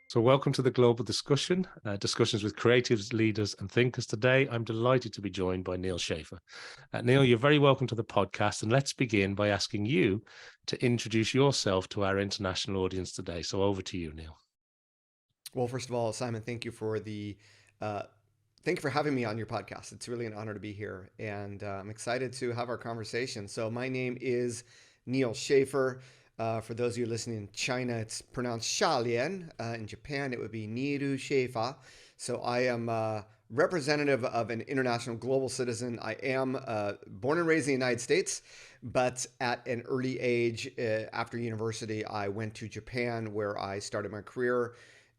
So welcome to the Global Discussion, discussions with creatives, leaders and thinkers. Today, I'm delighted to be joined by Neal Schaffer. Neal, you're very welcome to the podcast, and let's begin by asking you to introduce yourself to our international audience today. So over to you, Neal. Well, first of all, Simon, uh, thank you for having me on your podcast. It's really an honor to be here, and I'm excited to have our conversation. So, my name is Neal Schaffer. For those of you listening in China, it's pronounced Shalian. In Japan, it would be Niru Schaffer. So, I am representative of an international global citizen. I am born and raised in the United States, but at an early age, after university, I went to Japan where I started my career.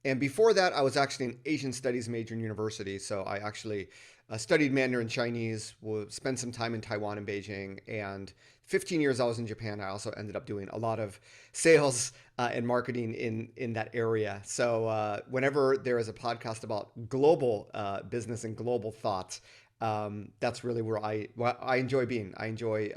And before that, I was actually an Asian studies major in university. So I actually studied Mandarin Chinese, spent some time in Taiwan and Beijing. And 15 years I was in Japan. I also ended up doing a lot of sales and marketing in that area. So whenever there is a podcast about global business and global thought, that's really where I enjoy being. I enjoy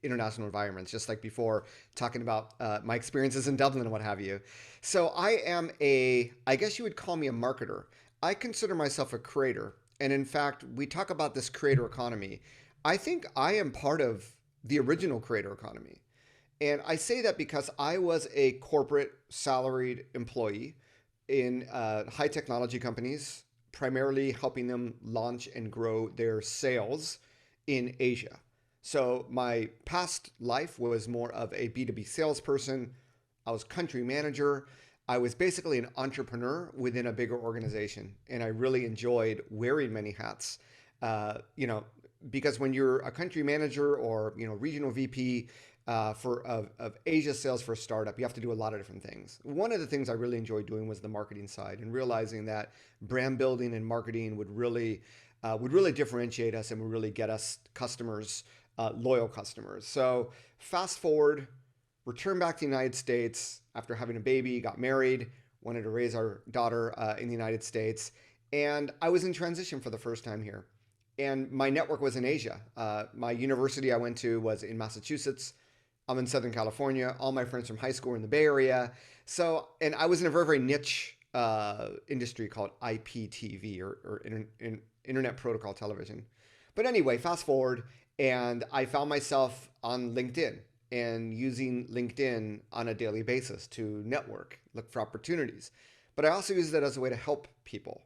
international environments, just like before talking about my experiences in Dublin and what have you. So I guess you would call me a marketer. I consider myself a creator. And in fact, we talk about this creator economy. I think I am part of the original creator economy. And I say that because I was a corporate salaried employee in high technology companies, primarily helping them launch and grow their sales in Asia. So my past life was more of a B2B salesperson. I was country manager. I was basically an entrepreneur within a bigger organization, and I really enjoyed wearing many hats. Uh, you know, because when you're a country manager or regional VP of Asia sales for a startup, you have to do a lot of different things. One of the things I really enjoyed doing was the marketing side, and realizing that brand building and marketing would really differentiate us and would really get us customers, loyal customers. So fast forward, returned back to the United States after having a baby, got married, wanted to raise our daughter in the United States, and I was in transition for the first time here. And my network was in Asia. My university I went to was in Massachusetts. I'm in Southern California. All my friends from high school were in the Bay Area. So, and I was in a very, very niche industry called IPTV or Internet Protocol Television. But anyway, fast forward, and I found myself on LinkedIn and using LinkedIn on a daily basis to network, look for opportunities. But I also use that as a way to help people.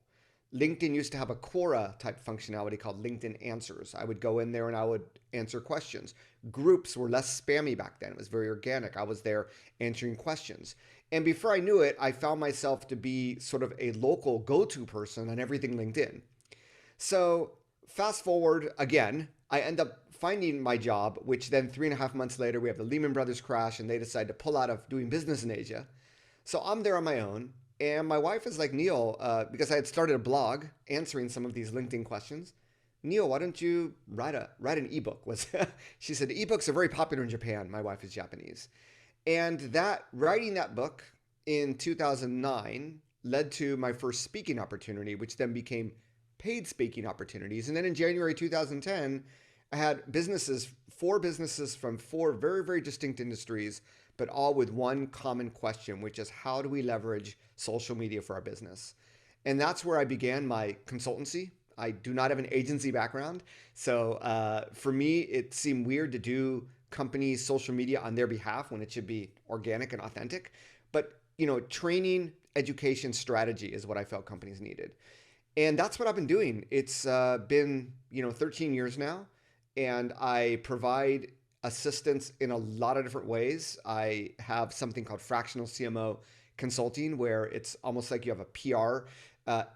LinkedIn used to have a Quora type functionality called LinkedIn Answers. I would go in there and I would answer questions. Groups were less spammy back then. It was very organic. I was there answering questions. And before I knew it, I found myself to be sort of a local go-to person on everything LinkedIn. So fast forward again, I end up finding my job, which then 3.5 months later, we have the Lehman Brothers crash and they decide to pull out of doing business in Asia. So I'm there on my own. And my wife is like, Neal, because I had started a blog answering some of these LinkedIn questions. Neal, why don't you write an ebook? Was She said ebooks are very popular in Japan. My wife is Japanese, and that writing that book in 2009 led to my first speaking opportunity, which then became paid speaking opportunities. And then in January 2010, I had four businesses from four very, very distinct industries, but all with one common question, which is how do we leverage social media for our business? And that's where I began my consultancy. I do not have an agency background. So for me, it seemed weird to do companies' social media on their behalf when it should be organic and authentic. But, training, education, strategy is what I felt companies needed. And that's what I've been doing. It's been 13 years now, and I provide assistance in a lot of different ways. I have something called fractional CMO consulting, where it's almost like you have a PR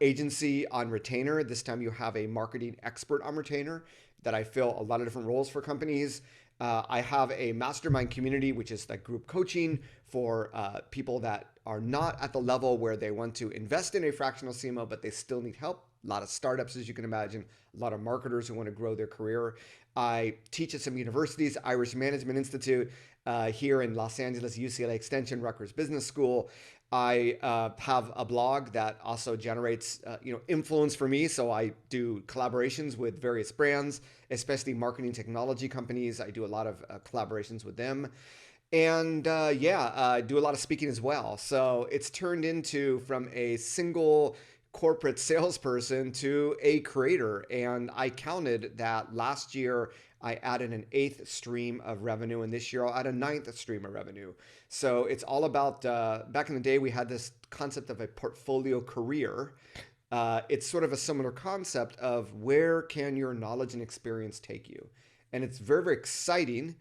agency on retainer. This time you have a marketing expert on retainer that I fill a lot of different roles for companies. I have a mastermind community, which is like group coaching for people that are not at the level where they want to invest in a fractional CMO, but they still need help. A lot of startups, as you can imagine, a lot of marketers who want to grow their career. I teach at some universities, Irish Management Institute here in Los Angeles, UCLA Extension, Rutgers Business School. I have a blog that also generates influence for me. So I do collaborations with various brands, especially marketing technology companies. I do a lot of collaborations with them. And yeah, I do a lot of speaking as well. So it's turned into from a single corporate salesperson to a creator. And I counted that last year I added an eighth stream of revenue, and this year I'll add a ninth stream of revenue. So it's all about, back in the day, we had this concept of a portfolio career. It's sort of a similar concept of where can your knowledge and experience take you? And it's very, very exciting.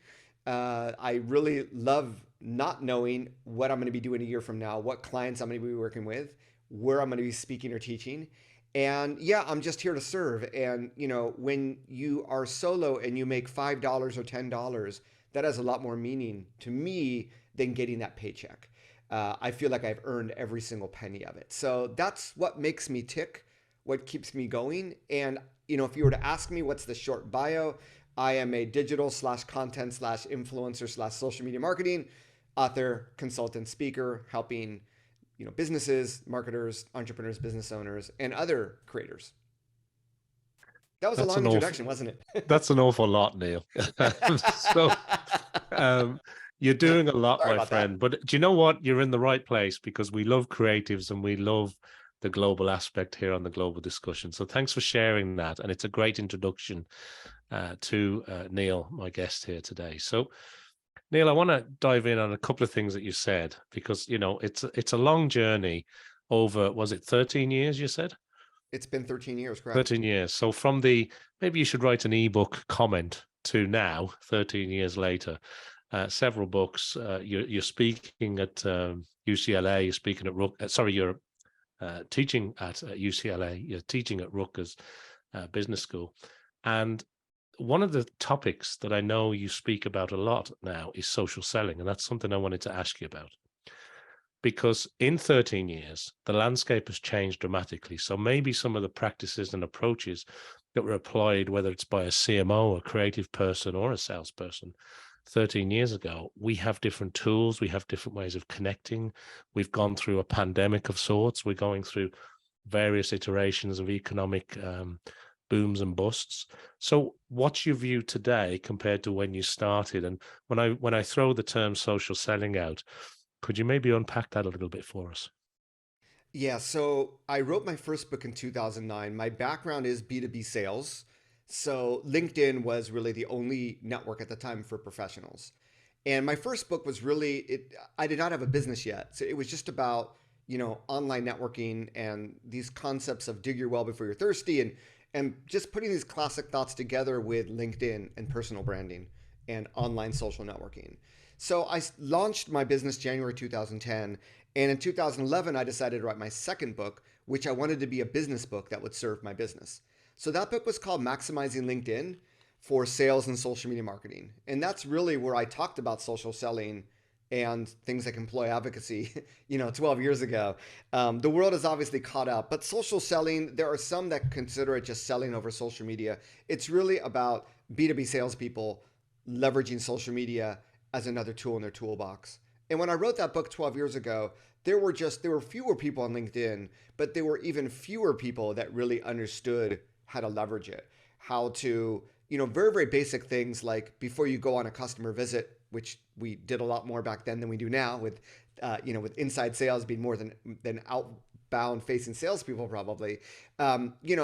I really love not knowing what I'm going to be doing a year from now, what clients I'm going to be working with, where I'm going to be speaking or teaching. And yeah, I'm just here to serve. And when you are solo and you make $5 or $10, that has a lot more meaning to me than getting that paycheck. I feel like I've earned every single penny of it. So that's what makes me tick, what keeps me going. And if you were to ask me what's the short bio, I am a digital slash content slash influencer slash social media marketing author, consultant, speaker, helping businesses, marketers, entrepreneurs, business owners, and other creators. That was a That's long an awful introduction, wasn't it? that's an awful lot, Neil. So um, you're doing a lot, Sorry my about that. friend. But do you know what? You're in the right place because we love creatives and we love the global aspect here on the global discussion. So thanks for sharing that. And it's a great introduction to Neil, my guest here today. So Neil, I want to dive in on a couple of things that you said because it's a long journey over, was it 13 years you said? It's been 13 years, correct? 13 years. So from the maybe you should write an ebook comment to now, 13 years later, several books. You're speaking at UCLA. You're speaking at you're teaching at UCLA. You're teaching at Rutgers Business School, and one of the topics that I know you speak about a lot now is social selling, and that's something I wanted to ask you about because in 13 years, the landscape has changed dramatically. So maybe some of the practices and approaches that were applied, whether it's by a CMO, a creative person, or a salesperson 13 years ago, we have different tools, we have different ways of connecting. We've gone through a pandemic of sorts. We're going through various iterations of economic booms and busts. So what's your view today compared to when you started? And when I throw the term social selling out, could you maybe unpack that a little bit for us? Yeah, so I wrote my first book in 2009. My background is B2B sales. So LinkedIn was really the only network at the time for professionals. And my first book was really it I did not have a business yet. So it was just about, online networking and these concepts of dig your well before you're thirsty and just putting these classic thoughts together with LinkedIn and personal branding and online social networking. So I launched my business January 2010. And in 2011, I decided to write my second book, which I wanted to be a business book that would serve my business. So that book was called Maximizing LinkedIn for Sales and Social Media Marketing. And that's really where I talked about social selling and things like employee advocacy, 12 years ago. The world has obviously caught up, but social selling, there are some that consider it just selling over social media. It's really about B2B salespeople leveraging social media as another tool in their toolbox. And when I wrote that book 12 years ago, there were fewer people on LinkedIn, but there were even fewer people that really understood how to leverage it, how to, very, very basic things like before you go on a customer visit, which we did a lot more back then than we do now with, with inside sales being more than outbound facing salespeople probably,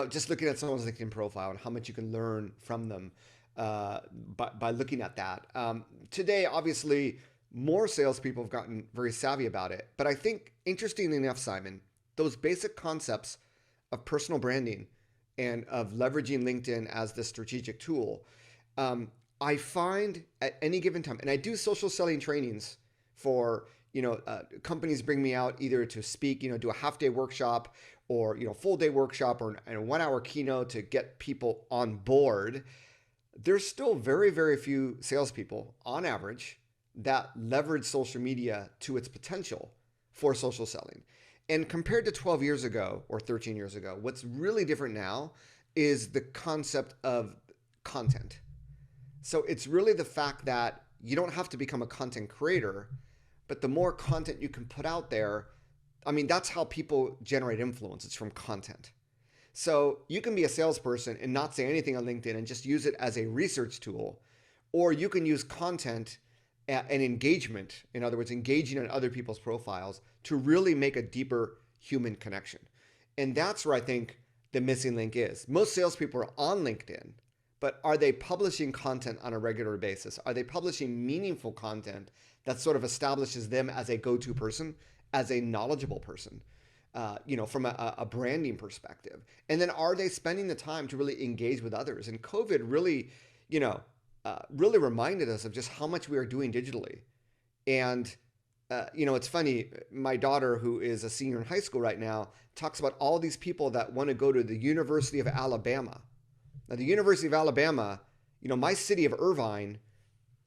just looking at someone's LinkedIn profile and how much you can learn from them by looking at that. Today, obviously, more salespeople have gotten very savvy about it. But I think, interestingly enough, Simon, those basic concepts of personal branding and of leveraging LinkedIn as the strategic tool, I find at any given time, and I do social selling trainings for, companies bring me out either to speak, do a half day workshop or, full day workshop or a 1 hour keynote to get people on board. There's still very, very few salespeople on average that leverage social media to its potential for social selling. And compared to 12 years ago or 13 years ago, what's really different now is the concept of content. So it's really the fact that you don't have to become a content creator, but the more content you can put out there, that's how people generate influence. It's from content. So you can be a salesperson and not say anything on LinkedIn and just use it as a research tool, or you can use content and engagement, in other words, engaging on other people's profiles to really make a deeper human connection. And that's where I think the missing link is. Most salespeople are on LinkedIn, but are they publishing content on a regular basis? Are they publishing meaningful content that sort of establishes them as a go-to person, as a knowledgeable person, from a branding perspective? And then are they spending the time to really engage with others? And COVID really, really reminded us of just how much we are doing digitally. And it's funny. My daughter, who is a senior in high school right now, talks about all these people that want to go to the University of Alabama. Now, the University of Alabama, my city of Irvine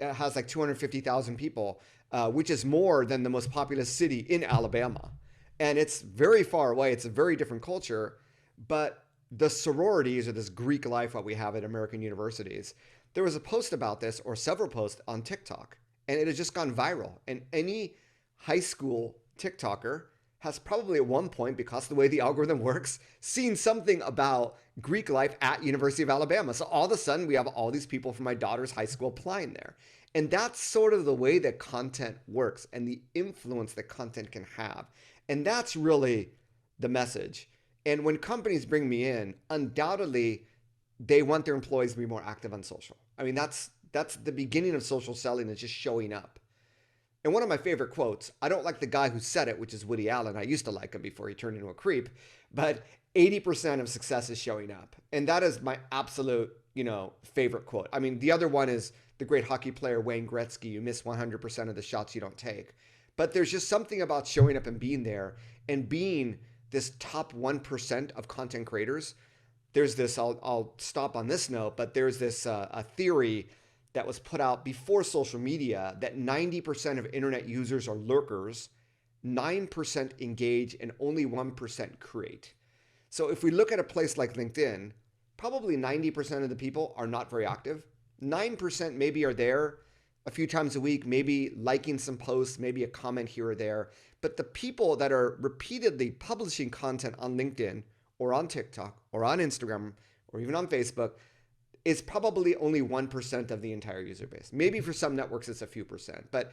has like 250,000 people, which is more than the most populous city in Alabama. And it's very far away. It's a very different culture. But the sororities, or this Greek life, what we have at American universities, there was a post about this, or several posts on TikTok, and it has just gone viral. And any high school TikToker has probably at one point, because of the way the algorithm works, seen something about Greek life at University of Alabama. So all of a sudden we have all these people from my daughter's high school applying there. And that's sort of the way that content works and the influence that content can have. And that's really the message. And when companies bring me in, undoubtedly they want their employees to be more active on social. I mean, that's the beginning of social selling, is just showing up. And one of my favorite quotes, I don't like the guy who said it, which is Woody Allen. I used to like him before he turned into a creep, but 80% of success is showing up. And that is my absolute, favorite quote. I mean, the other one is the great hockey player Wayne Gretzky: you miss 100% of the shots you don't take. But there's just something about showing up and being there, and being this top 1% of content creators. There's this, I'll stop on this note, but there's this a theory that was put out before social media that 90% of internet users are lurkers, 9% engage, and only 1% create. So if we look at a place like LinkedIn, probably 90% of the people are not very active. 9% maybe are there a few times a week, maybe liking some posts, maybe a comment here or there. But the people that are repeatedly publishing content on LinkedIn or on TikTok or on Instagram or even on Facebook is probably only 1% of the entire user base. Maybe for some networks it's a few percent, but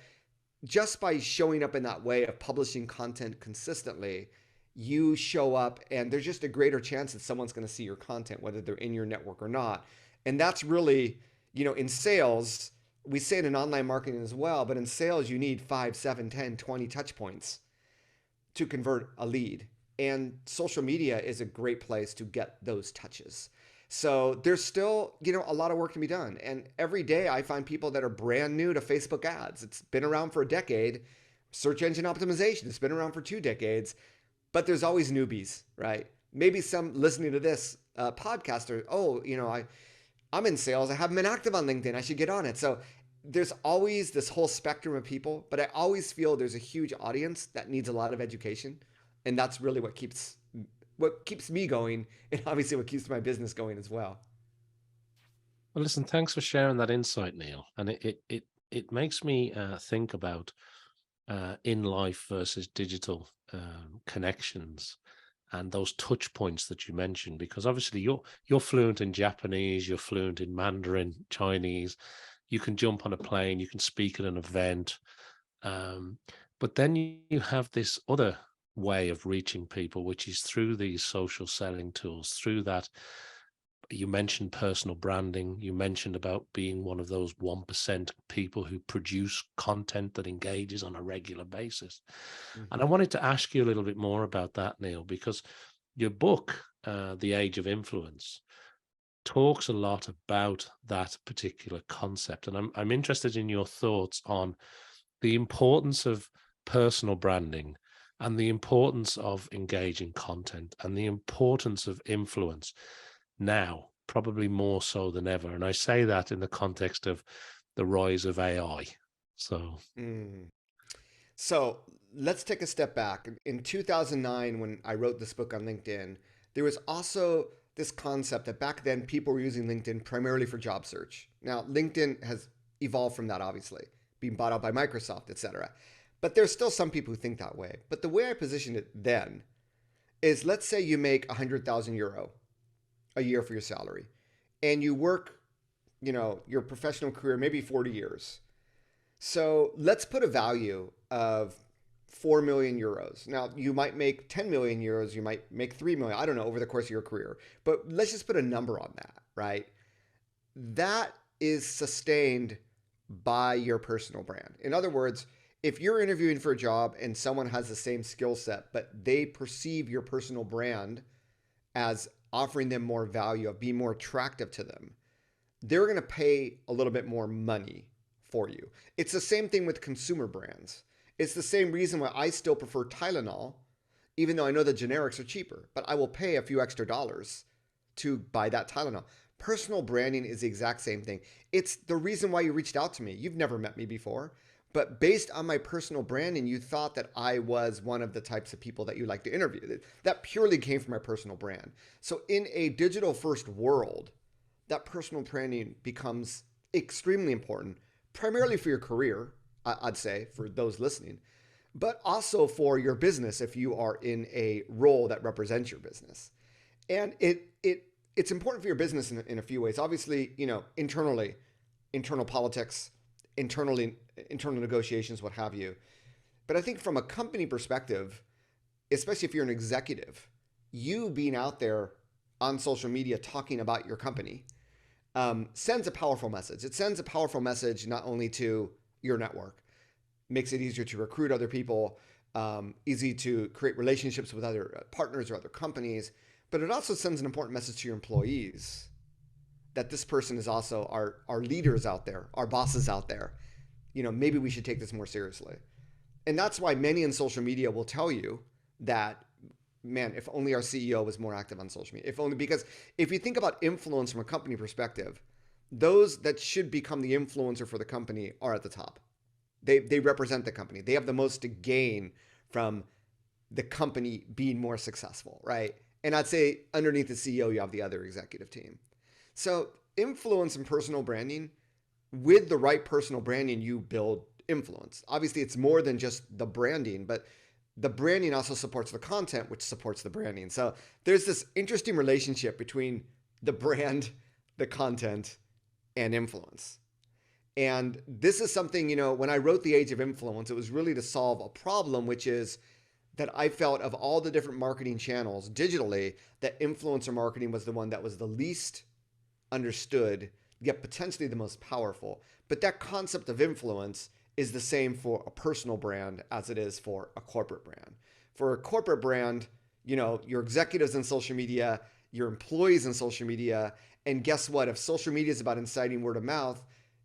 just by showing up in that way of publishing content consistently, you show up and there's just a greater chance that someone's going to see your content, whether they're in your network or not. And that's really, in sales, we say it in online marketing as well, but in sales, you need 5, 7, 10, 20 touch points to convert a lead. And social media is a great place to get those touches. So there's still, a lot of work to be done. And every day I find people that are brand new to Facebook ads. It's been around for a decade. Search engine optimization, it's been around for 2 decades, but there's always newbies, right? Maybe some listening to this podcast are, I'm in sales. I haven't been active on LinkedIn. I should get on it. So there's always this whole spectrum of people, but I always feel there's a huge audience that needs a lot of education. And that's really what keeps me going, and obviously what keeps my business going as well. Well, listen, thanks for sharing that insight, Neal. And it makes me think about in life versus digital connections and those touch points that you mentioned, because obviously you're fluent in Japanese, you're fluent in Mandarin, Chinese. You can jump on a plane, you can speak at an event, but then you have this other way of reaching people, which is through these social selling tools. Through that, you mentioned personal branding, you mentioned about being one of those 1% people who produce content that engages on a regular basis. And I wanted to ask you a little bit more about that, Neal, because your book, The Age of Influence, talks a lot about that particular concept. And I'm interested in your thoughts on the importance of personal branding and the importance of engaging content and the importance of influence now, probably more so than ever. And I say that in the context of the rise of AI. So let's take a step back. In 2009, when I wrote this book on LinkedIn, there was also this concept that back then people were using LinkedIn primarily for job search. Now, LinkedIn has evolved from that, obviously, being bought out by Microsoft, et cetera. But there's still some people who think that way. But the way I positioned it then is, let's say you make 100,000 euro a year for your salary, and you work, your professional career, maybe 40 years. So let's put a value of 4 million euros. Now, you might make 10 million euros, you might make 3 million, I don't know, over the course of your career. But let's just put a number on that, right? That is sustained by your personal brand. In other words, if you're interviewing for a job and someone has the same skill set, but they perceive your personal brand as offering them more value, of being more attractive to them, they're going to pay a little bit more money for you. It's the same thing with consumer brands. It's the same reason why I still prefer Tylenol, even though I know the generics are cheaper, but I will pay a few extra dollars to buy that Tylenol. Personal branding is the exact same thing. It's the reason why you reached out to me. You've never met me before, but based on my personal branding, you thought that I was one of the types of people that you like to interview. That purely came from my personal brand. So in a digital first world, that personal branding becomes extremely important, primarily for your career, I'd say, for those listening, but also for your business if you are in a role that represents your business. And it's important for your business in a few ways. Obviously, internally, internal politics, internal negotiations, what have you. But I think from a company perspective, especially if you're an executive, you being out there on social media talking about your company sends a powerful message. It sends a powerful message not only to your network, makes it easier to recruit other people, easy to create relationships with other partners or other companies, but it also sends an important message to your employees that this person is also our leaders out there, our bosses out there. Maybe we should take this more seriously. And that's why many in social media will tell you that, man, if only our CEO was more active on social media. If only, because if you think about influence from a company perspective, those that should become the influencer for the company are at the top. They represent the company. They have the most to gain from the company being more successful, right? And I'd say underneath the CEO, you have the other executive team. So influence and personal branding, with the right personal branding, you build influence. Obviously, it's more than just the branding, but the branding also supports the content, which supports the branding. So there's this interesting relationship between the brand, the content, and influence. And this is something, when I wrote The Age of Influence, it was really to solve a problem, which is that I felt of all the different marketing channels digitally, that influencer marketing was the one that was the least understood, yet potentially the most powerful. But that concept of influence is the same for a personal brand as it is for a corporate brand. For a corporate brand, your executives in social media, your employees in social media, and guess what? If social media is about inciting word of mouth,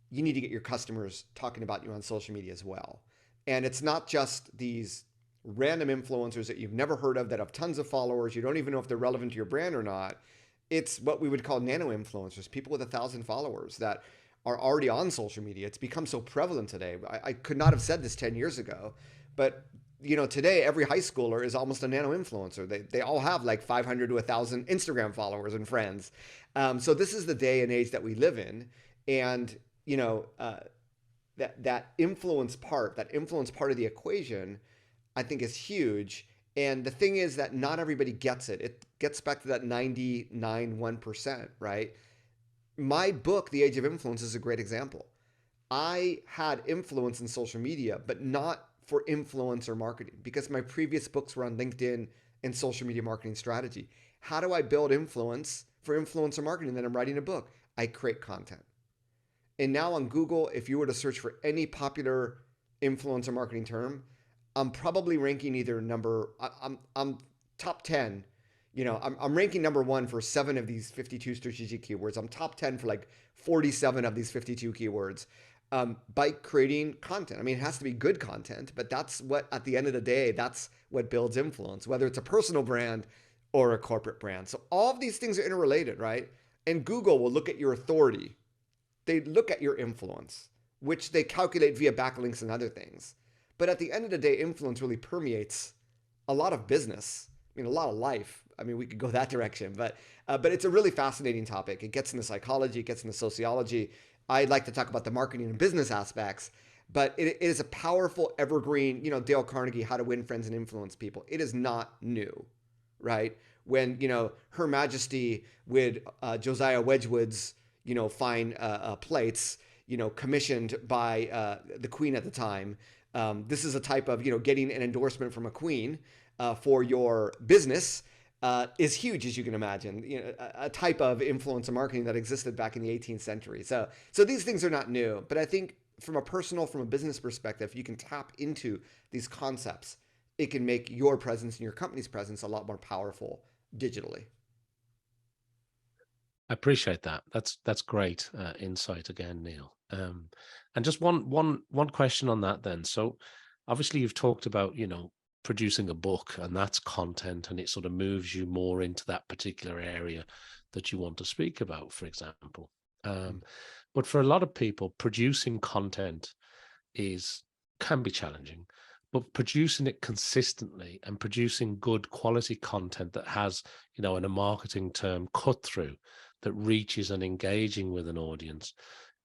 you need to get your customers talking about you on social media as well. And it's not just these random influencers that you've never heard of that have tons of followers. You don't even know if they're relevant to your brand or not. It's what we would call nano influencers, people with 1,000 followers that are already on social media. It's become so prevalent today. I could not have said this 10 years ago, but today every high schooler is almost a nano influencer. They all have like 500 to 1,000 Instagram followers and friends. So this is the day and age that we live in. And that influence part of the equation, I think, is huge. And the thing is that not everybody gets it. It gets back to that 99.1%, right? My book, The Age of Influence, is a great example. I had influence in social media, but not for influencer marketing, because my previous books were on LinkedIn and social media marketing strategy. How do I build influence for influencer marketing? Then I'm writing a book. I create content. And now on Google, if you were to search for any popular influencer marketing term, I'm probably ranking either I'm top 10. I'm ranking number 1 for 7 of these 52 strategic keywords. I'm top 10 for like 47 of these 52 keywords by creating content. I mean, it has to be good content, but that's what, at the end of the day, that's what builds influence, whether it's a personal brand or a corporate brand. So all of these things are interrelated, right? And Google will look at your authority. They look at your influence, which they calculate via backlinks and other things. But at the end of the day, influence really permeates a lot of business. I mean, a lot of life. I mean, we could go that direction, but it's a really fascinating topic. It gets into psychology, it gets into sociology. I'd like to talk about the marketing and business aspects, but it is a powerful evergreen, Dale Carnegie, How to Win Friends and Influence People. It is not new, right? When, Her Majesty with Josiah Wedgwood's, fine plates, commissioned by the queen at the time. This is a type of, getting an endorsement from a queen for your business is huge, as you can imagine. A type of influencer marketing that existed back in the 18th century. So these things are not new, but I think from a business perspective, you can tap into these concepts. It can make your presence and your company's presence a lot more powerful digitally. I appreciate that. That's great insight again, Neal. And just one question on that then. So obviously you've talked about, producing a book, and that's content, and it sort of moves you more into that particular area that you want to speak about, for example. But for a lot of people, producing content can be challenging, but producing it consistently and producing good quality content that has, in a marketing term, cut through, that reaches and engaging with an audience,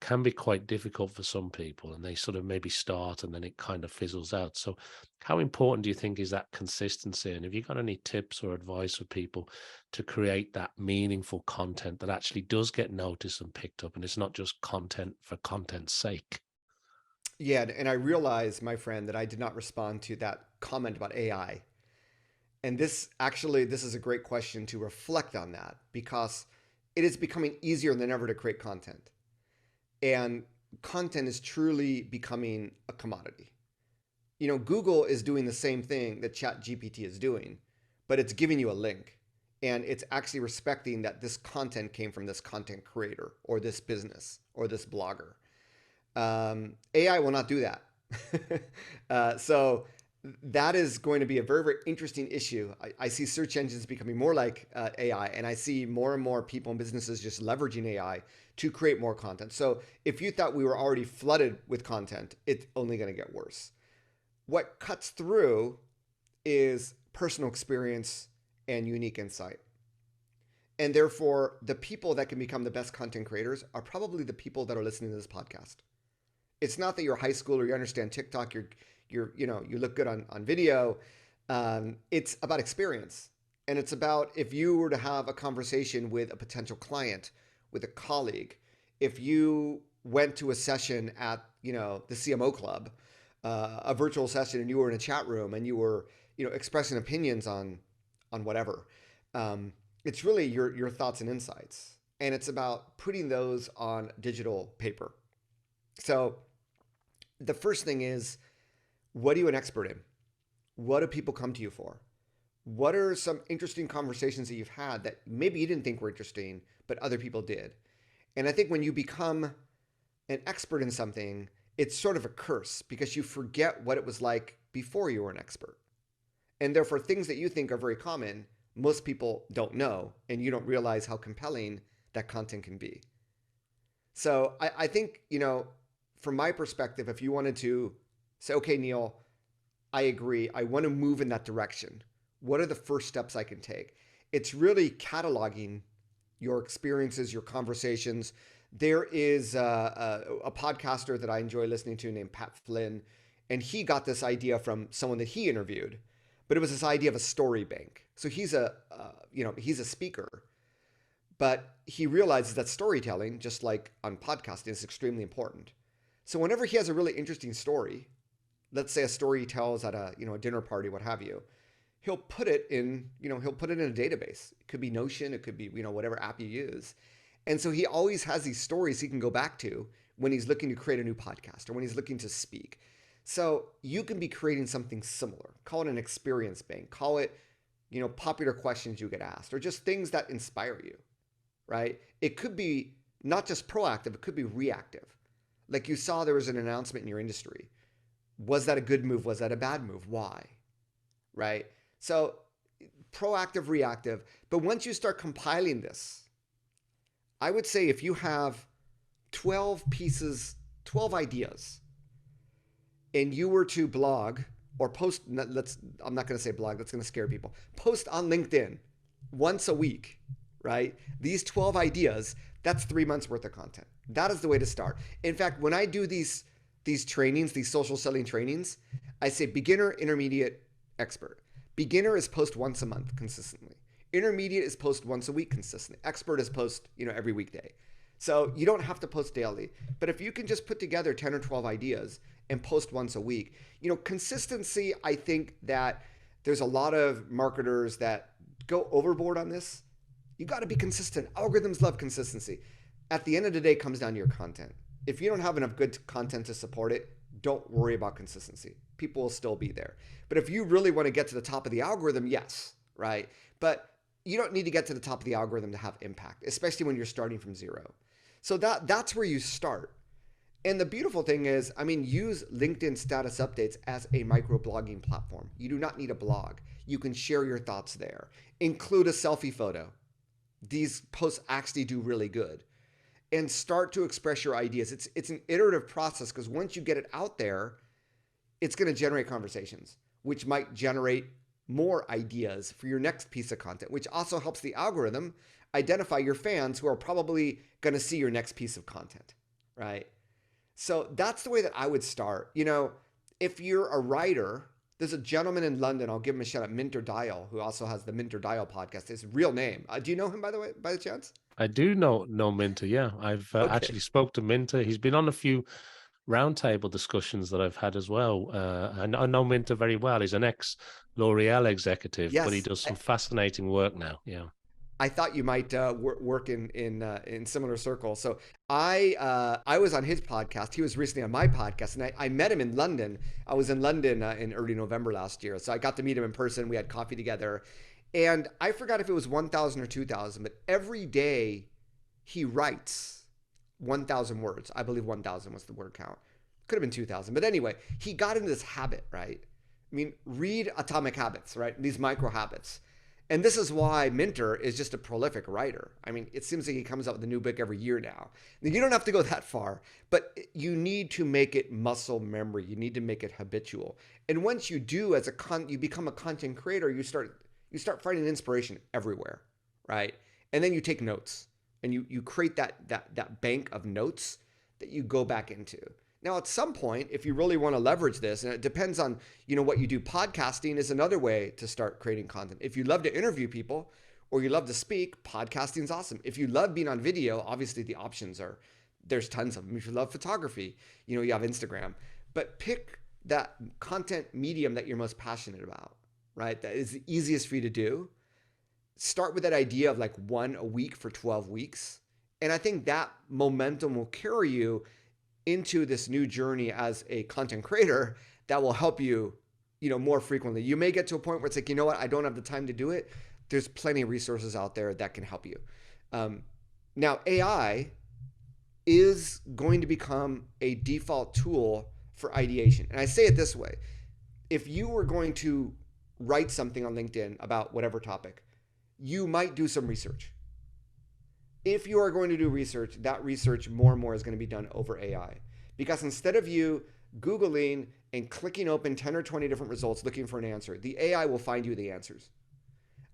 can be quite difficult for some people, and they sort of maybe start and then it kind of fizzles out. So how important do you think is that consistency? And have you got any tips or advice for people to create that meaningful content that actually does get noticed and picked up, and it's not just content for content's sake? Yeah, and I realized, my friend, that I did not respond to that comment about AI. And this is a great question to reflect on, that because it is becoming easier than ever to create content. And content is truly becoming a commodity. Google is doing the same thing that ChatGPT is doing, but it's giving you a link. And it's actually respecting that this content came from this content creator or this business or this blogger. AI will not do that. So that is going to be a very, very interesting issue. I see search engines becoming more like AI, and I see more and more people and businesses just leveraging AI to create more content. So if you thought we were already flooded with content, it's only going to get worse. What cuts through is personal experience and unique insight. And therefore, the people that can become the best content creators are probably the people that are listening to this podcast. It's not that you're a high schooler, you understand TikTok, you look good on video. It's about experience. And it's about, if you were to have a conversation with a potential client, with a colleague, if you went to a session at, the CMO club, a virtual session, and you were in a chat room and you were, expressing opinions on whatever, it's really your thoughts and insights. And it's about putting those on digital paper. So the first thing is, what are you an expert in? What do people come to you for? What are some interesting conversations that you've had that maybe you didn't think were interesting, but other people did? And I think when you become an expert in something, it's sort of a curse, because you forget what it was like before you were an expert. And therefore, things that you think are very common, most people don't know, and you don't realize how compelling that content can be. So I think, from my perspective, if you wanted to say, okay, Neal, I agree, I want to move in that direction, what are the first steps I can take? It's really cataloging your experiences, your conversations. There is a podcaster that I enjoy listening to named Pat Flynn, and he got this idea from someone that he interviewed, but it was this idea of a story bank. So he's a speaker, but he realizes that storytelling, just like on podcasting, is extremely important. So whenever he has a really interesting story, let's say a story he tells at a dinner party, what have you, he'll put it in a database. It could be Notion, it could be whatever app you use. And so he always has these stories he can go back to when he's looking to create a new podcast or when he's looking to speak. So you can be creating something similar. Call it an experience bank. Call it, popular questions you get asked, or just things that inspire you, right? It could be not just proactive, it could be reactive. Like you saw there was an announcement in your industry. Was that a good move? Was that a bad move? Why? Right? So proactive, reactive. But once you start compiling this, I would say if you have 12 ideas, and you were to blog or post, I'm not going to say blog, that's going to scare people. Post on LinkedIn once a week, right? These 12 ideas, that's 3 months worth of content. That is the way to start. In fact, when I do these trainings, these social selling trainings, I say beginner, intermediate, expert. Beginner is post once a month consistently. Intermediate is post once a week consistently. Expert is post, every weekday. So you don't have to post daily. But if you can just put together 10 or 12 ideas and post once a week, consistency, I think that there's a lot of marketers that go overboard on this. You got to be consistent. Algorithms love consistency. At the end of the day, it comes down to your content. If you don't have enough good content to support it, don't worry about consistency. People will still be there. But if you really want to get to the top of the algorithm, yes, right? But you don't need to get to the top of the algorithm to have impact, especially when you're starting from zero. So that's where you start. And the beautiful thing is, use LinkedIn status updates as a microblogging platform. You do not need a blog. You can share your thoughts there. Include a selfie photo. These posts actually do really good. And start to express your ideas. It's an iterative process, because once you get it out there, it's going to generate conversations, which might generate more ideas for your next piece of content, which also helps the algorithm identify your fans who are probably going to see your next piece of content, right? So that's the way that I would start. If you're a writer, there's a gentleman in London, I'll give him a shout out, Minter Dial, who also has the Minter Dial podcast. His real name. Do you know him, by the way, by the chance? I do know Minter. Yeah, I've Okay. actually spoke to Minter. He's been on a few roundtable discussions that I've had as well. I know Minter very well. He's an ex L'Oreal executive, but he Yes. does some fascinating work now. Yeah. I thought you might work in similar circles. So I was on his podcast. He was recently on my podcast, and I met him in London. I was in London in early November last year, so I got to meet him in person. We had coffee together, and I forgot if it was 1,000 or 2,000, but every day he writes 1,000 words. I believe 1,000 was the word count. Could have been 2,000, but anyway, he got into this habit, right? Read Atomic Habits, right? These micro habits. And this is why Minter is just a prolific writer. It seems like he comes out with a new book every year now. You don't have to go that far, but you need to make it muscle memory. You need to make it habitual. And once you do, you become a content creator, you start finding inspiration everywhere, right? And then you take notes, and you create that bank of notes that you go back into. Now, at some point, if you really want to leverage this, and it depends on what you do, podcasting is another way to start creating content. If you love to interview people or you love to speak, podcasting is awesome. If you love being on video, obviously the options there's tons of them. If you love photography, you have Instagram. But pick that content medium that you're most passionate about, right? That is the easiest for you to do. Start with that idea of like one a week for 12 weeks. And I think that momentum will carry you into this new journey as a content creator that will help you, more frequently. You may get to a point where it's like, I don't have the time to do it. There's plenty of resources out there that can help you. Now, AI is going to become a default tool for ideation. And I say it this way. If you were going to write something on LinkedIn about whatever topic, you might do some research. If you are going to do research, that research more and more is going to be done over AI. Because instead of you Googling and clicking open 10 or 20 different results looking for an answer, the AI will find you the answers.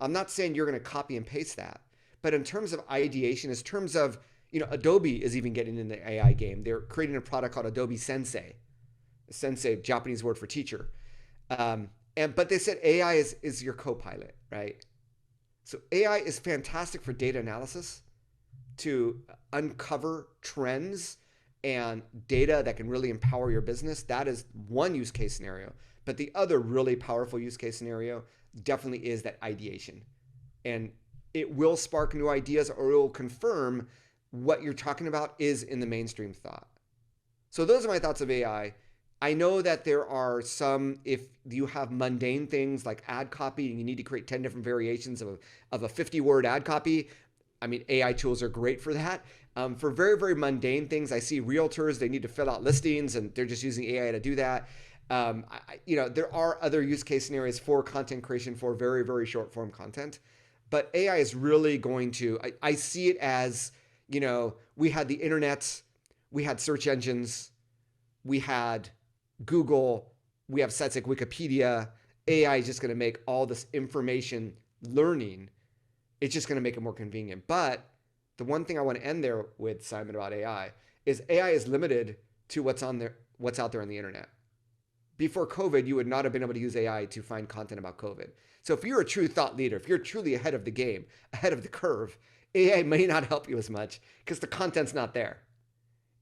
I'm not saying you're going to copy and paste that, but in terms of ideation, in terms of, Adobe is even getting in the AI game. They're creating a product called Adobe Sensei. Sensei, Japanese word for teacher. But they said AI is your co-pilot, right? So AI is fantastic for data analysis, to uncover trends and data that can really empower your business. That is one use case scenario. But the other really powerful use case scenario definitely is that ideation. And it will spark new ideas, or it will confirm what you're talking about is in the mainstream thought. So those are my thoughts of AI. I know that there are some, if you have mundane things like ad copy and you need to create 10 different variations of a 50-word ad copy, AI tools are great for that. For very, very mundane things, I see realtors, they need to fill out listings and they're just using AI to do that. There are other use case scenarios for content creation for very, very short form content. But AI is really going to, I see it as, we had the internet, we had search engines, we had Google, we have sites like Wikipedia. AI is just going to make all this information learning. It's just going to make it more convenient. But the one thing I want to end there with, Simon, about AI is limited to what's out there on the internet. Before COVID, you would not have been able to use AI to find content about COVID. So if you're a true thought leader, if you're truly ahead of the game, ahead of the curve, AI may not help you as much because the content's not there.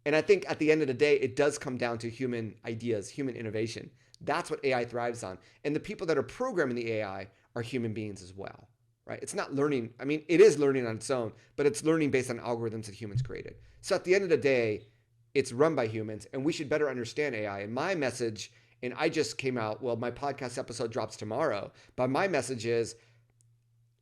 And I think at the end of the day, it does come down to human ideas, human innovation. That's what AI thrives on. And the people that are programming the AI are human beings as well, right? It's not learning. I mean, it is learning on its own, but it's learning based on algorithms that humans created. So at the end of the day, it's run by humans, and we should better understand AI. And my message, and I just came out, well, my podcast episode drops tomorrow, but my message is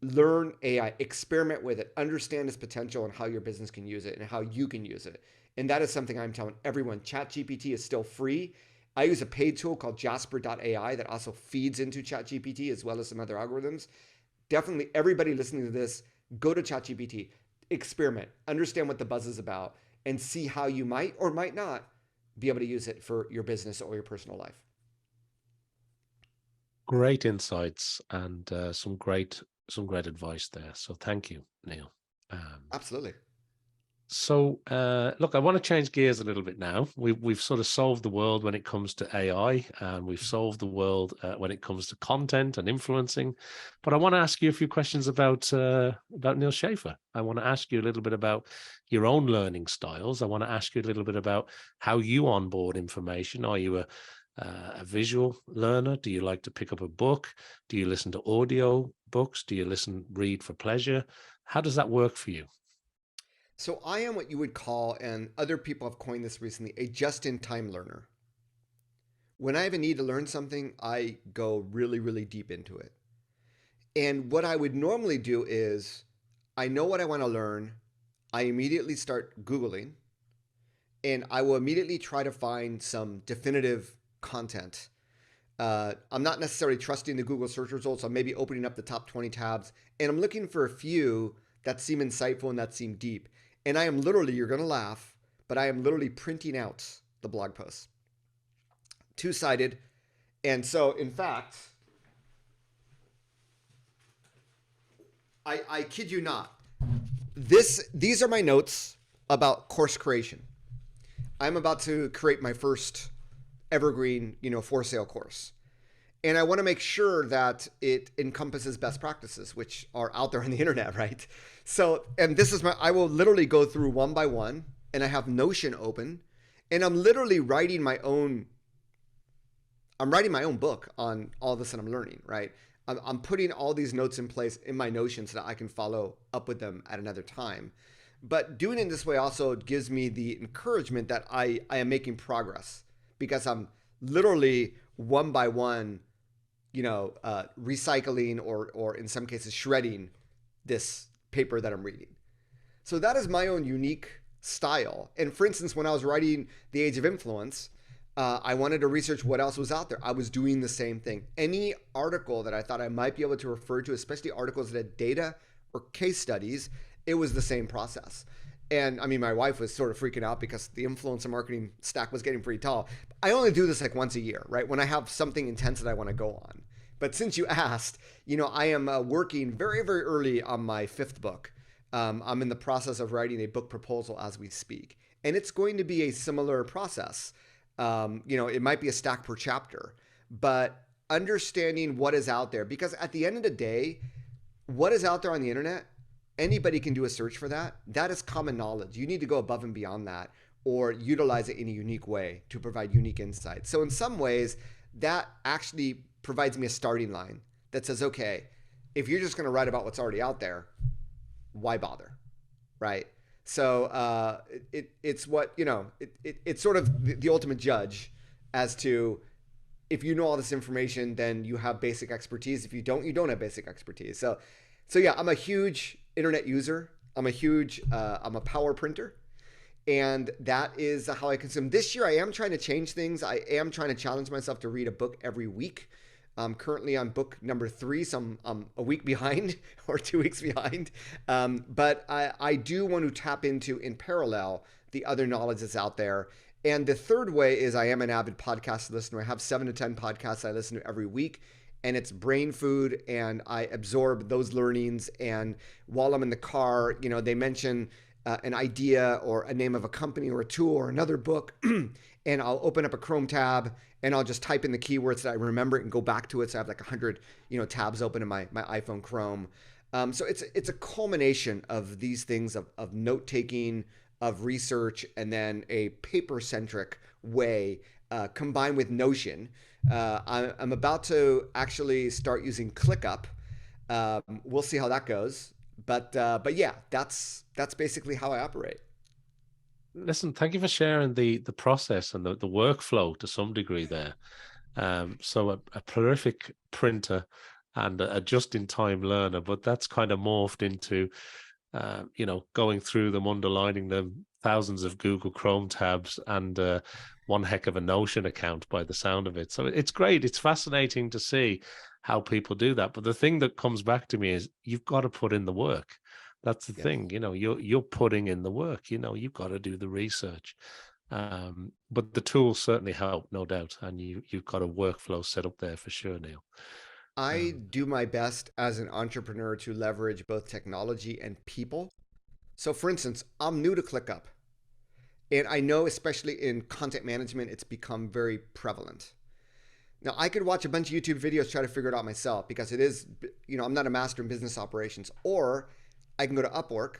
learn AI, experiment with it, understand its potential and how your business can use it and how you can use it. And that is something I'm telling everyone. ChatGPT is still free. I use a paid tool called Jasper.ai that also feeds into ChatGPT as well as some other algorithms. Definitely everybody listening to this, go to ChatGPT, experiment, understand what the buzz is about, and see how you might or might not be able to use it for your business or your personal life. Great insights and some great advice there. So thank you, Neal. Absolutely. So, look, I want to change gears a little bit now. We've sort of solved the world when it comes to AI, and we've solved the world when it comes to content and influencing. But I want to ask you a few questions about Neal Schaffer. I want to ask you a little bit about your own learning styles. I want to ask you a little bit about how you onboard information. Are you a visual learner? Do you like to pick up a book? Do you listen to audio books? Do you read for pleasure? How does that work for you? So I am what you would call, and other people have coined this recently, a just-in-time learner. When I have a need to learn something, I go really, really deep into it. And what I would normally do is, I know what I want to learn. I immediately start Googling, and I will immediately try to find some definitive content. I'm not necessarily trusting the Google search results. I'm maybe opening up the top 20 tabs, and I'm looking for a few that seem insightful and that seem deep. And I am literally, you're going to laugh, but I am literally printing out the blog posts. Two-sided. And so, in fact, I kid you not. These are my notes about course creation. I'm about to create my first evergreen, for sale course. And I want to make sure that it encompasses best practices, which are out there on the internet, right? So, and this is I will literally go through one by one, and I have Notion open, and I'm literally writing my own book on all this that I'm learning, right? I'm putting all these notes in place in my Notion so that I can follow up with them at another time. But doing it this way also gives me the encouragement that I am making progress, because I'm literally one by one, recycling or in some cases shredding this paper that I'm reading. So that is my own unique style. And for instance, when I was writing The Age of Influence, I wanted to research what else was out there. I was doing the same thing. Any article that I thought I might be able to refer to, especially articles that had data or case studies, it was the same process. And I mean, my wife was sort of freaking out because the influencer marketing stack was getting pretty tall. I only do this like once a year, right? When I have something intense that I want to go on. But since you asked, I am working very, very early on my 5th book. I'm in the process of writing a book proposal as we speak. And it's going to be a similar process. It might be a stack per chapter, but understanding what is out there, because at the end of the day, what is out there on the internet, anybody can do a search for that. That is common knowledge. You need to go above and beyond that or utilize it in a unique way to provide unique insights. So in some ways, that actually provides me a starting line that says, okay, if you're just going to write about what's already out there, why bother, right? So it's what, it's sort of the ultimate judge as to, if you know all this information, then you have basic expertise. If you don't have basic expertise. So yeah, I'm a huge internet user. I'm a power printer. And that is how I consume. This year, I am trying to change things. I am trying to challenge myself to read a book every week. I'm currently on book number 3, so I'm a week behind or 2 weeks behind. But I do want to tap into, in parallel, the other knowledge that's out there. And the third way is I am an avid podcast listener. I have 7 to 10 podcasts I listen to every week. And it's brain food, and I absorb those learnings. And while I'm in the car, they mention an idea or a name of a company or a tool or another book, and I'll open up a Chrome tab and I'll just type in the keywords that I remember and go back to it. So I have like 100, tabs open in my iPhone Chrome. So it's a culmination of these things of note taking, of research, and then a paper centric way combined with Notion. I'm about to actually start using ClickUp. We'll see how that goes, but yeah, that's basically how I operate. Listen, thank you for sharing the process and the workflow to some degree there. So a prolific printer and a just-in-time learner, but that's kind of morphed into going through them, underlining them, thousands of Google Chrome tabs, and one heck of a Notion account by the sound of it. So it's great. It's fascinating to see how people do that. But the thing that comes back to me is you've got to put in the work. That's the Yes. thing, you're putting in the work, you've got to do the research. But the tools certainly help, no doubt. And you've got a workflow set up there for sure, Neil. I Um, do my best as an entrepreneur to leverage both technology and people. So, for instance, I'm new to ClickUp, and I know, especially in content management, it's become very prevalent. Now, I could watch a bunch of YouTube videos, try to figure it out myself because it is, I'm not a master in business operations. Or I can go to Upwork,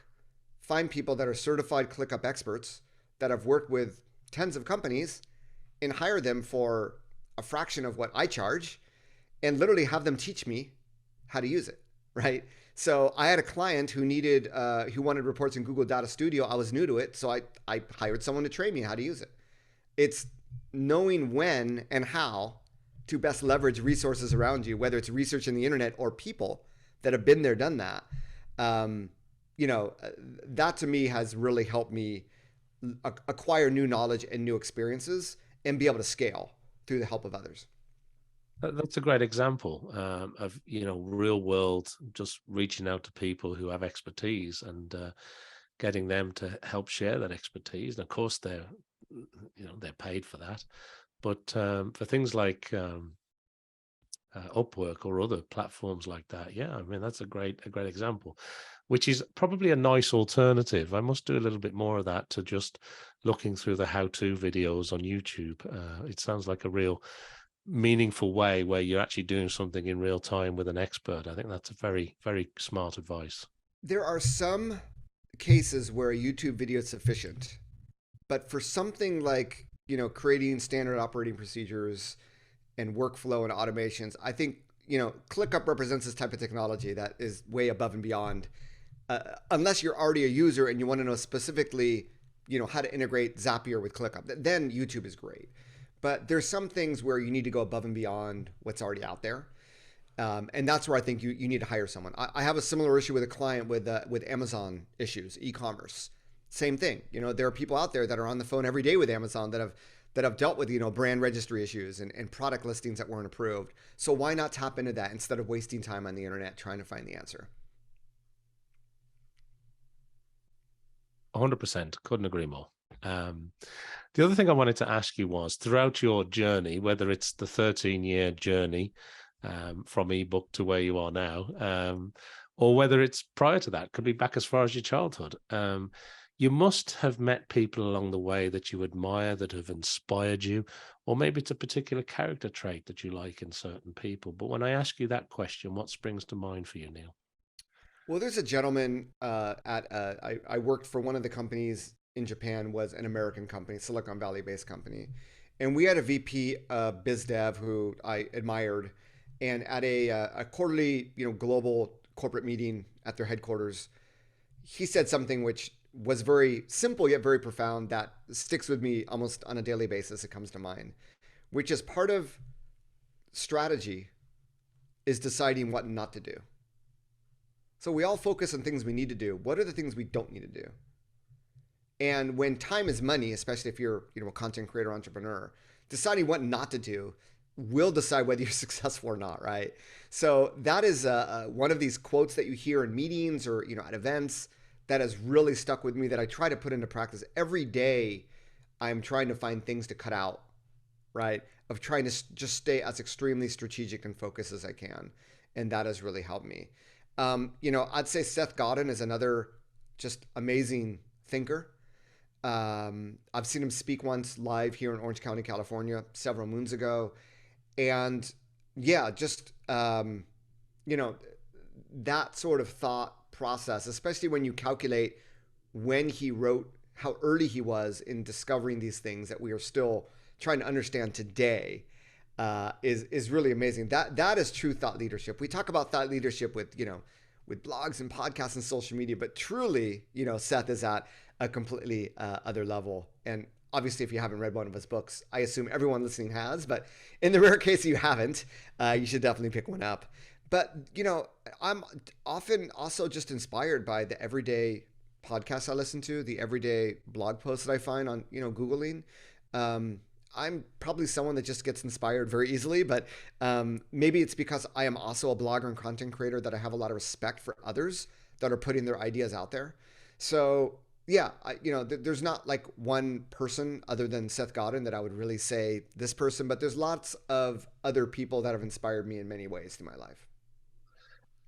find people that are certified ClickUp experts that have worked with tens of companies and hire them for a fraction of what I charge and literally have them teach me how to use it, right? So I had a client who wanted reports in Google Data Studio. I was new to it, so I hired someone to train me how to use it. It's knowing when and how to best leverage resources around you, whether it's research in the internet or people that have been there, done that. Um, that to me has really helped me acquire new knowledge and new experiences and be able to scale through the help of others. That's a great example of real world, just reaching out to people who have expertise and getting them to help share that expertise. And of course, they're paid for that. But for things like Upwork or other platforms like that, yeah, I mean that's a great example, which is probably a nice alternative. I must do a little bit more of that to just looking through the how-to videos on YouTube. It sounds like a real meaningful way where you're actually doing something in real time with an expert. I think that's a very, very smart advice. There are some cases where a YouTube video is sufficient, but for something like, creating standard operating procedures and workflow and automations, I think, ClickUp represents this type of technology that is way above and beyond. Unless you're already a user and you want to know specifically, how to integrate Zapier with ClickUp, then YouTube is great. But there's some things where you need to go above and beyond what's already out there. And that's where I think you need to hire someone. I have a similar issue with a client with Amazon issues, e-commerce. Same thing. There are people out there that are on the phone every day with Amazon that have dealt with brand registry issues and product listings that weren't approved. So why not tap into that instead of wasting time on the internet trying to find the answer? 100%. Couldn't agree more. The other thing I wanted to ask you was throughout your journey, whether it's the 13-year journey from ebook to where you are now, or whether it's prior to that, could be back as far as your childhood. You must have met people along the way that you admire, that have inspired you, or maybe it's a particular character trait that you like in certain people. But when I ask you that question, what springs to mind for you, Neil? Well, there's a gentleman I worked for one of the companies in Japan, was an American company, Silicon Valley based company. And we had a VP biz dev who I admired. And at a quarterly, global corporate meeting at their headquarters, he said something which was very simple yet very profound that sticks with me almost on a daily basis. It comes to mind, which is part of strategy is deciding what not to do. So we all focus on things we need to do. What are the things we don't need to do? And when time is money, especially if you're, a content creator entrepreneur, deciding what not to do will decide whether you're successful or not, right? So that is one of these quotes that you hear in meetings or at events that has really stuck with me that I try to put into practice every day. I'm trying to find things to cut out, right? Of trying to just stay as extremely strategic and focused as I can, and that has really helped me. I'd say Seth Godin is another just amazing thinker. I've seen him speak once live here in Orange County, California, several moons ago. And yeah, just, that sort of thought process, especially when you calculate when he wrote, how early he was in discovering these things that we are still trying to understand today, is really amazing. That is true thought leadership. We talk about thought leadership with with blogs and podcasts and social media, but truly, Seth is at a completely other level. And obviously, if you haven't read one of his books, I assume everyone listening has, but in the rare case you haven't, you should definitely pick one up. But, I'm often also just inspired by the everyday podcasts I listen to, the everyday blog posts that I find on, Googling. I'm probably someone that just gets inspired very easily, but maybe it's because I am also a blogger and content creator that I have a lot of respect for others that are putting their ideas out there. So yeah, there's not like one person other than Seth Godin that I would really say this person, but there's lots of other people that have inspired me in many ways through my life.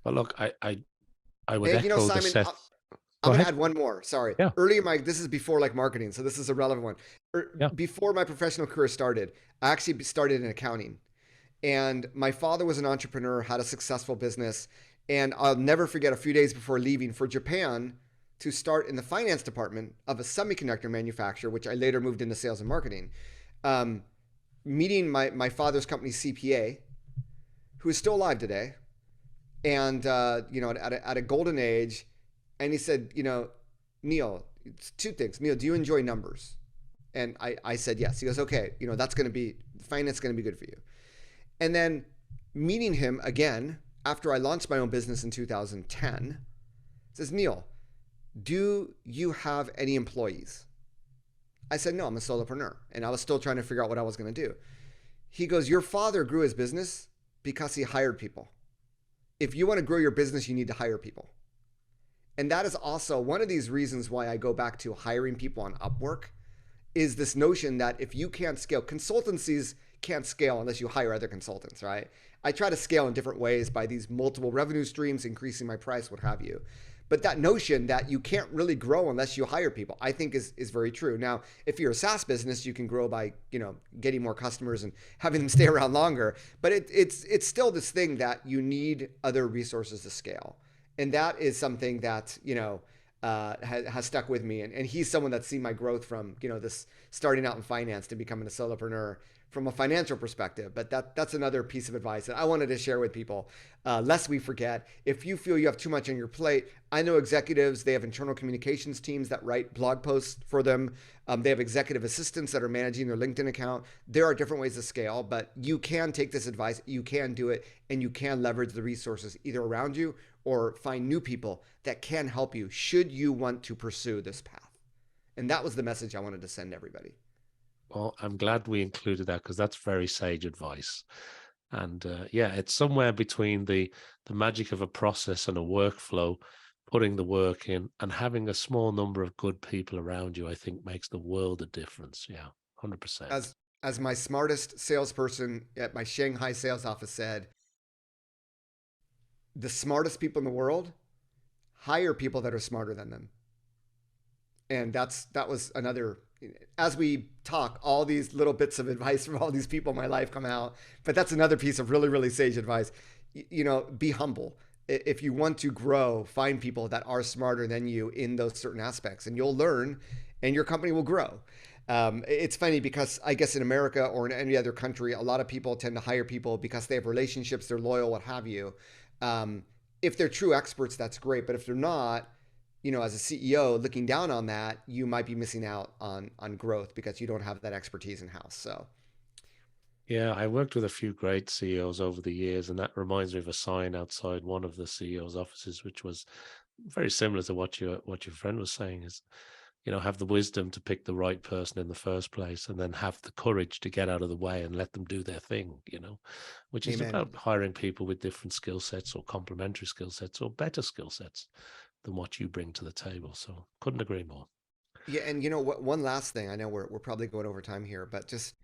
Well, look, I would Hey, echo the Simon, Seth. I'm Go gonna ahead. add one more. Sorry. Yeah, Earlier, this is before like marketing, so this is a relevant one. yeah. Before my professional career started, I actually started in accounting. And my father was an entrepreneur, had a successful business. And I'll never forget a few days before leaving for Japan to start in the finance department of a semiconductor manufacturer, which I later moved into sales and marketing. Um, Meeting my father's company CPA, who is still alive today, and at a golden age. And he said, Neal, it's two things. Neal, do you enjoy numbers? And I said yes. He goes, okay, that's going to be finance, going to be good for you. And then meeting him again after I launched my own business in 2010, says, Neal, do you have any employees? I said, no, I'm a solopreneur. And I was still trying to figure out what I was going to do. He goes, your father grew his business because he hired people. If you want to grow your business, you need to hire people. And that is also one of these reasons why I go back to hiring people on Upwork, is this notion that if you can't scale, consultancies can't scale unless you hire other consultants, right? I try to scale in different ways by these multiple revenue streams, increasing my price, what have you. But that notion that you can't really grow unless you hire people, I think is very true. Now, if you're a SaaS business, you can grow by, getting more customers and having them stay around longer. But it's still this thing that you need other resources to scale. And that is something that, has stuck with me. And he's someone that's seen my growth from, this starting out in finance to becoming a solopreneur from a financial perspective. But that's another piece of advice that I wanted to share with people, lest we forget. If you feel you have too much on your plate, I know executives, they have internal communications teams that write blog posts for them. They have executive assistants that are managing their LinkedIn account. There are different ways to scale, but you can take this advice, you can do it, and you can leverage the resources either around you or find new people that can help you should you want to pursue this path. And that was the message I wanted to send everybody. Well, I'm glad we included that because that's very sage advice. And yeah, it's somewhere between the magic of a process and a workflow, putting the work in and having a small number of good people around you, I think makes the world of difference. Yeah, 100%. As my smartest salesperson at my Shanghai sales office said, the smartest people in the world hire people that are smarter than them. And that was another, as we talk, all these little bits of advice from all these people in my life come out. But that's another piece of really, really sage advice. Be humble. If you want to grow, find people that are smarter than you in those certain aspects, and you'll learn and your company will grow. It's funny because I guess in America or in any other country, a lot of people tend to hire people because they have relationships, they're loyal, what have you. If they're true experts, that's great. But if they're not, as a CEO looking down on that, you might be missing out on growth because you don't have that expertise in house. So, yeah, I worked with a few great CEOs over the years, and that reminds me of a sign outside one of the CEO's offices, which was very similar to what your friend was saying. Is have the wisdom to pick the right person in the first place, and then have the courage to get out of the way and let them do their thing. Which is amen. about hiring people with different skill sets or complementary skill sets or better skill sets than what you bring to the table. So couldn't agree more. Yeah, and what? One last thing. I know we're probably going over time here, but just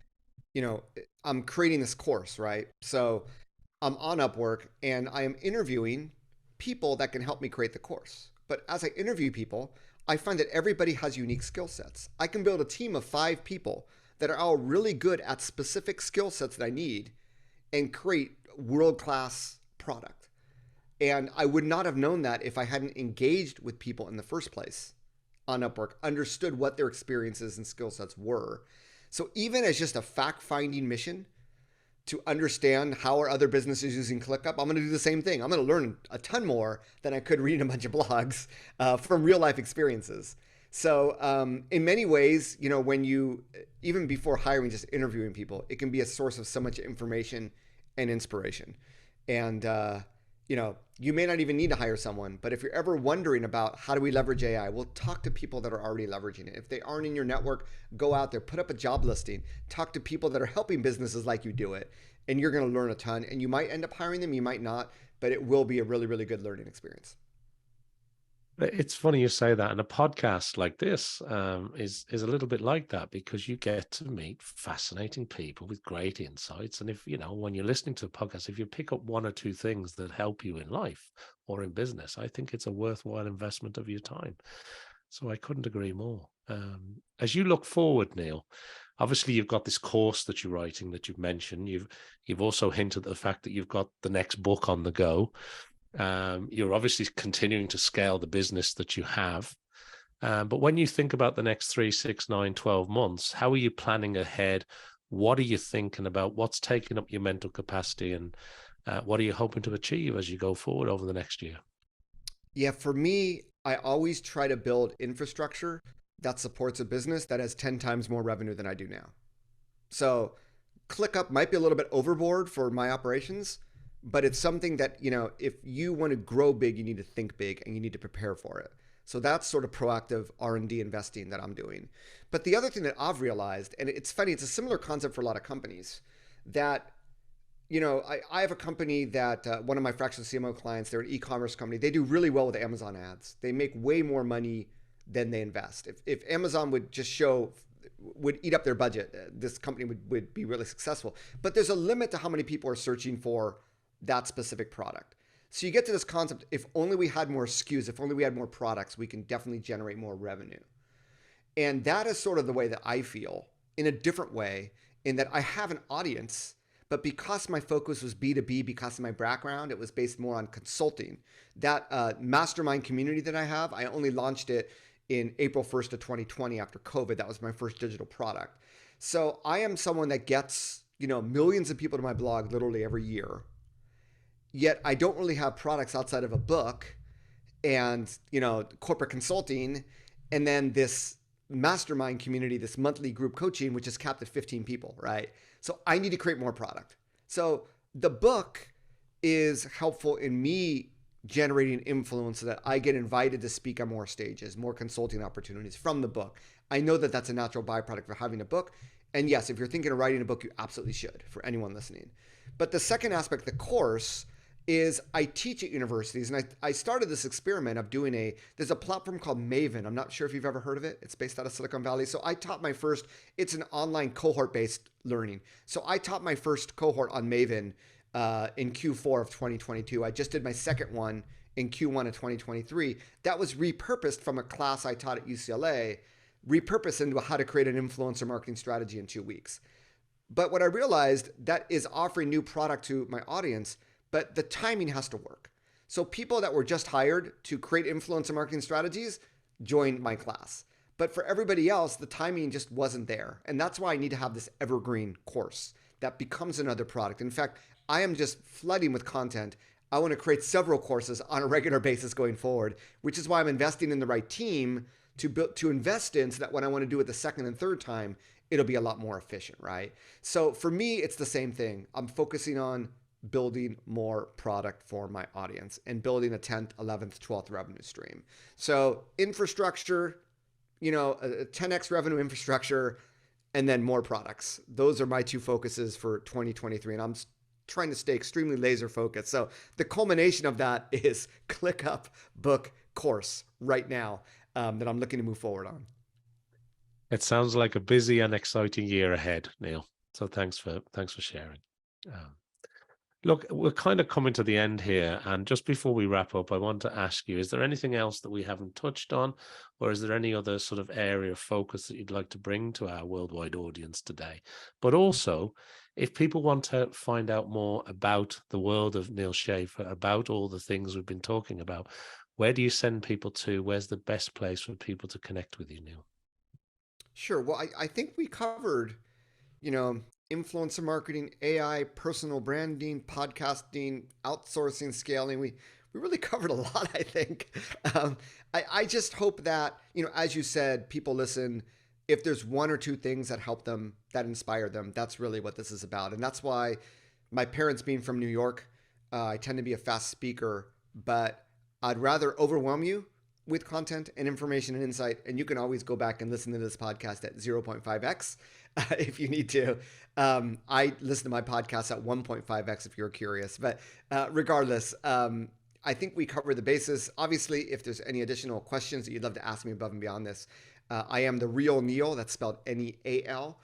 I'm creating this course, right? So I'm on Upwork and I am interviewing people that can help me create the course. But as I interview people, I find that everybody has unique skill sets. I can build a team of 5 people that are all really good at specific skill sets that I need and create world-class product. And I would not have known that if I hadn't engaged with people in the first place on Upwork, understood what their experiences and skill sets were. So even as just a fact finding mission to understand how are other businesses using ClickUp, I'm going to do the same thing. I'm going to learn a ton more than I could reading a bunch of blogs from real life experiences. So in many ways, when you, even before hiring, just interviewing people, it can be a source of so much information and inspiration. And you may not even need to hire someone, but if you're ever wondering about how do we leverage AI, well, talk to people that are already leveraging it. If they aren't in your network, go out there, put up a job listing, talk to people that are helping businesses like you do it, and you're going to learn a ton. And you might end up hiring them, you might not, but it will be a really, really good learning experience. It's funny you say that, and a podcast like this is a little bit like that, because you get to meet fascinating people with great insights. And if when you're listening to a podcast, if you pick up one or two things that help you in life or in business, I think it's a worthwhile investment of your time. So I couldn't agree more. As you look forward, Neal, obviously you've got this course that you're writing that you've mentioned. You've also hinted at the fact that you've got the next book on the go. You're obviously continuing to scale the business that you have. But when you think about the next 3, 6, 9, 12 months, how are you planning ahead? What are you thinking about? What's taking up your mental capacity? And what are you hoping to achieve as you go forward over the next year? Yeah, for me, I always try to build infrastructure that supports a business that has 10 times more revenue than I do now. So ClickUp might be a little bit overboard for my operations, but it's something that, if you want to grow big, you need to think big and you need to prepare for it. So that's sort of proactive R&D investing that I'm doing. But the other thing that I've realized, and it's funny, it's a similar concept for a lot of companies, that I have a company that one of my fractional CMO clients, they're an e-commerce company. They do really well with Amazon ads. They make way more money than they invest. If Amazon would eat up their budget, this company would be really successful. But there's a limit to how many people are searching for that specific product. So you get to this concept, if only we had more SKUs, if only we had more products, we can definitely generate more revenue. And that is sort of the way that I feel, in a different way, in that I have an audience, but because my focus was B2B, because of my background, it was based more on consulting. That mastermind community that I have, I only launched it in April 1st of 2020 after COVID. That was my first digital product. So I am someone that gets, millions of people to my blog literally every year. Yet I don't really have products outside of a book and, corporate consulting, and then this mastermind community, this monthly group coaching, which is capped at 15 people, right? So I need to create more product. So the book is helpful in me generating influence so that I get invited to speak on more stages, more consulting opportunities from the book. I know that that's a natural byproduct of having a book. And yes, if you're thinking of writing a book, you absolutely should, for anyone listening. But the second aspect, the course, is I teach at universities, and I started this experiment of there's a platform called Maven. I'm not sure if you've ever heard of it. It's based out of Silicon Valley. So I taught it's an online cohort-based learning. So I taught my first cohort on Maven in Q4 of 2022. I just did my second one in Q1 of 2023. That was repurposed from a class I taught at UCLA, repurposed into how to create an influencer marketing strategy in 2 weeks. But what I realized, that is offering new product to my audience, but the timing has to work. So people that were just hired to create influencer marketing strategies joined my class. But for everybody else, the timing just wasn't there. And that's why I need to have this evergreen course that becomes another product. In fact, I am just flooding with content. I want to create several courses on a regular basis going forward, which is why I'm investing in the right team to invest in, so that when I want to do it the second and third time, it'll be a lot more efficient, right? So for me, it's the same thing. I'm focusing on building more product for my audience and building a 10th, 11th, 12th revenue stream. So infrastructure, a 10x revenue infrastructure, and then more products. Those are my two focuses for 2023. And I'm trying to stay extremely laser focused. So the culmination of that is ClickUp book course right now that I'm looking to move forward on. It sounds like a busy and exciting year ahead, Neal. So thanks for sharing. Um, Look, we're kind of coming to the end here. And just before we wrap up, I want to ask you, is there anything else that we haven't touched on, or is there any other sort of area of focus that you'd like to bring to our worldwide audience today? But also, If people want to find out more about the world of Neal Schaffer, about all the things we've been talking about, where do you send people to? Where's the best place for people to connect with you, Neal? Sure. Well, I think we covered, you know, influencer marketing, AI, personal branding, podcasting, outsourcing, scaling. We really covered a lot, I think. I just hope that, as you said, people listen. If there's one or two things that help them, that inspire them, that's really what this is about. And that's why my parents being from New York, I tend to be a fast speaker, but I'd rather overwhelm you with content and information and insight. And you can always go back and listen to this podcast at 0.5x if you need to. I listen to my podcast at 1.5x if you're curious. But regardless, I think we covered the basis. Obviously, if there's any additional questions that you'd love to ask me above and beyond this, I am the real Neal. That's spelled Neal Schaffer.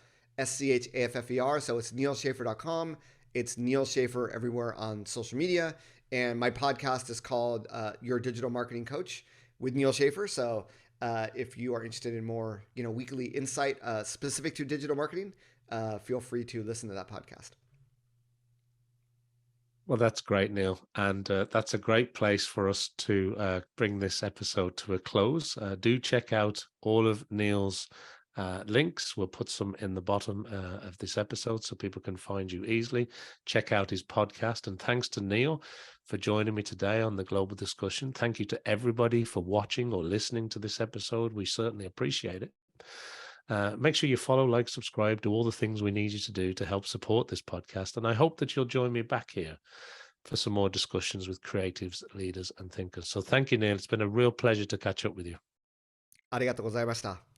So it's nealschaffer.com. It's Neal Schaffer everywhere on social media. And my podcast is called Your Digital Marketing Coach with Neal Schaffer. So if you are interested in more, weekly insight specific to digital marketing, feel free to listen to that podcast. Well, that's great, Neal. And that's a great place for us to bring this episode to a close. Do check out all of Neal's links. We'll put some in the bottom of this episode so people can find you easily. Check out his podcast. And thanks to Neal for joining me today on the Global Discussion. Thank you to everybody for watching or listening to this episode. We certainly appreciate it. Make sure you follow, like, subscribe, do all the things we need you to do to help support this podcast. And I hope that you'll join me back here for some more discussions with creatives, leaders, and thinkers. So thank you, Neal. It's been a real pleasure to catch up with you. ありがとうございました。